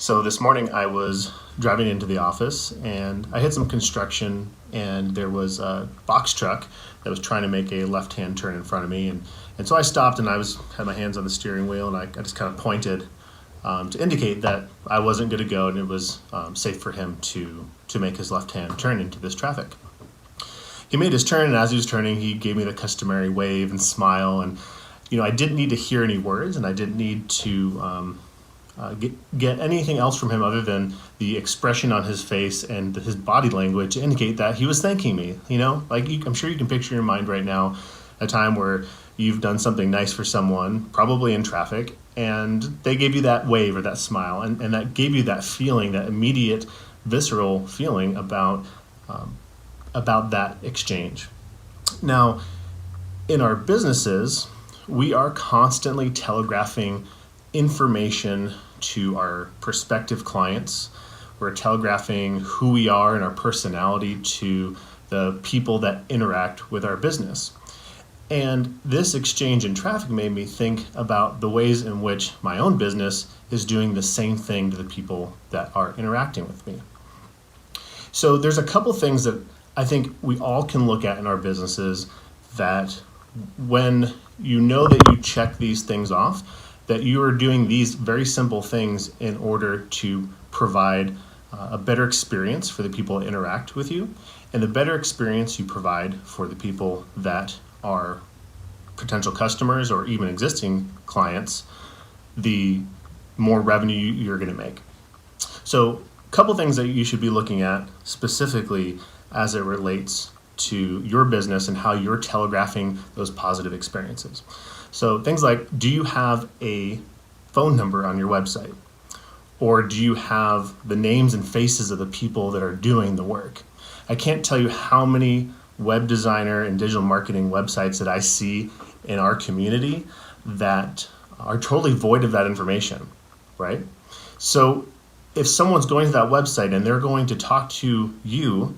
So this morning I was driving into the office and I hit some construction, and there was a box truck that was trying to make a left-hand turn in front of me. And so I stopped and had my hands on the steering wheel, and I just kind of pointed to indicate that I wasn't going to go, and it was safe for him to make his left-hand turn into this traffic. He made his turn, and as he was turning, he gave me the customary wave and smile. And I didn't need to hear any words, and I didn't need to get anything else from him other than the expression on his face and his body language to indicate that he was thanking me. I'm sure you can picture in your mind right now a time where you've done something nice for someone, probably in traffic, and they gave you that wave or that smile, and that gave you that feeling, that immediate visceral feeling about that exchange. Now, in our businesses, we are constantly telegraphing information to our prospective clients. We're telegraphing who we are and our personality to the people that interact with our business. And this exchange in traffic made me think about the ways in which my own business is doing the same thing to the people that are interacting with me. So there's a couple things that I think we all can look at in our businesses that when you know that you check these things off, that you are doing these very simple things in order to provide a better experience for the people that interact with you, and the better experience you provide for the people that are potential customers or even existing clients, the more revenue you're going to make. So a couple things that you should be looking at specifically as it relates to your business and how you're telegraphing those positive experiences. So things like, do you have a phone number on your website? Or do you have the names and faces of the people that are doing the work? I can't tell you how many web designer and digital marketing websites that I see in our community that are totally void of that information, right? So if someone's going to that website and they're going to talk to you,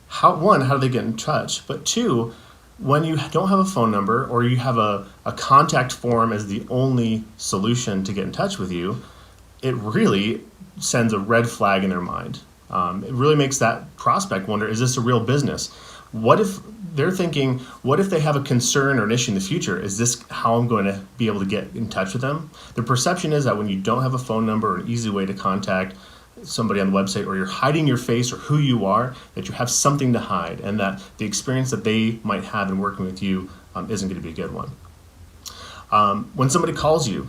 how do they get in touch? But two, when you don't have a phone number or you have a contact form as the only solution to get in touch with you, it really sends a red flag in their mind. It really makes that prospect wonder, is this a real business? What if they're thinking, what if they have a concern or an issue in the future? Is this how I'm going to be able to get in touch with them? The perception is that when you don't have a phone number or an easy way to contact somebody on the website, or you're hiding your face or who you are, that you have something to hide, and that the experience that they might have in working with you isn't going to be a good one. When somebody calls you,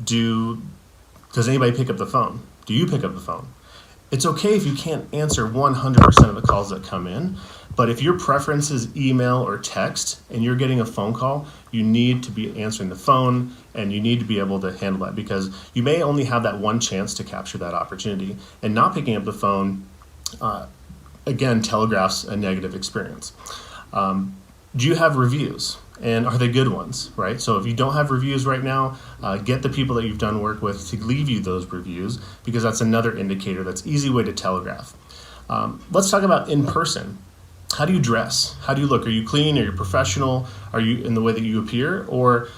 does anybody pick up the phone? Do you pick up the phone? It's okay if you can't answer 100% of the calls that come in, but if your preference is email or text and you're getting a phone call, you need to be answering the phone, and you need to be able to handle that, because you may only have that one chance to capture that opportunity, and not picking up the phone, again, telegraphs a negative experience. Do you have reviews? And are they good ones, right? So if you don't have reviews right now, get the people that you've done work with to leave you those reviews, because that's another indicator. That's an easy way to telegraph. Let's talk about in person. How do you dress? How do you look? Are you clean? Are you professional? Are you in the way that you appear? Or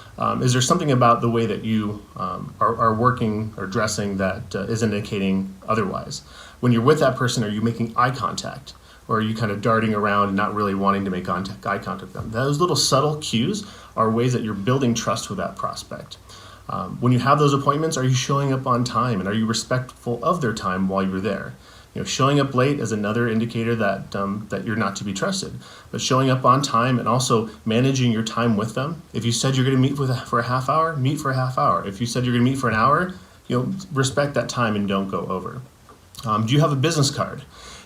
is there something about the way that you are working or dressing that is indicating otherwise? When you're with that person, are you making eye contact? Or are you kind of darting around and not really wanting to make eye contact with them? Those little subtle cues are ways that you're building trust with that prospect. When you have those appointments, are you showing up on time, and are you respectful of their time while you're there? Showing up late is another indicator that you're not to be trusted. But showing up on time and also managing your time with them. If you said you're going to meet for a half hour, meet for a half hour. If you said you're going to meet for an hour, respect that time and don't go over. Do you have a business card?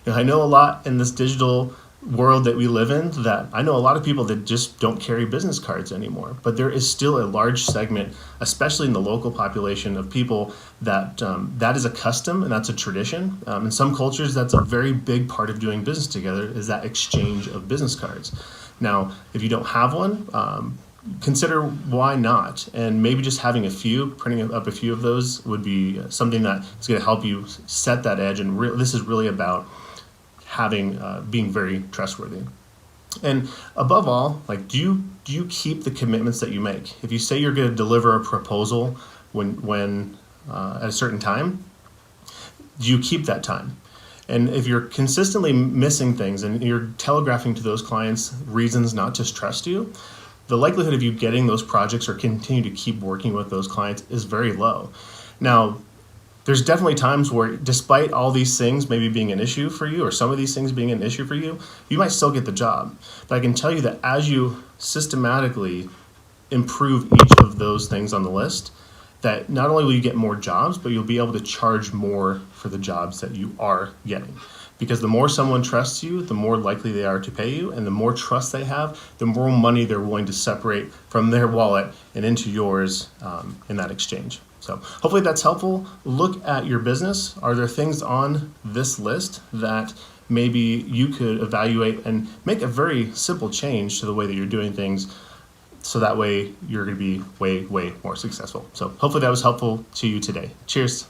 I know a lot in this digital world that we live in, that I know a lot of people that just don't carry business cards anymore, but there is still a large segment, especially in the local population, of people that that is a custom and that's a tradition. In some cultures, that's a very big part of doing business together, is that exchange of business cards. Now, if you don't have one, consider why not, and maybe just having printing up a few of those would be something that is going to help you set that edge. And this is really about being very trustworthy. And above all, do you keep the commitments that you make? If you say you're going to deliver a proposal when at a certain time, do you keep that time? And if you're consistently missing things and you're telegraphing to those clients reasons not to trust you, the likelihood of you getting those projects or continue to keep working with those clients is very low. Now, there's definitely times where, despite all these things maybe being an issue for you, or some of these things being an issue for you, you might still get the job. But I can tell you that as you systematically improve each of those things on the list, that not only will you get more jobs, but you'll be able to charge more for the jobs that you are getting. Because the more someone trusts you, the more likely they are to pay you, and the more trust they have, the more money they're willing to separate from their wallet and into yours in that exchange. So hopefully that's helpful. Look at your business. Are there things on this list that maybe you could evaluate and make a very simple change to the way that you're doing things, so that way you're going to be way, way more successful. So hopefully that was helpful to you today. Cheers.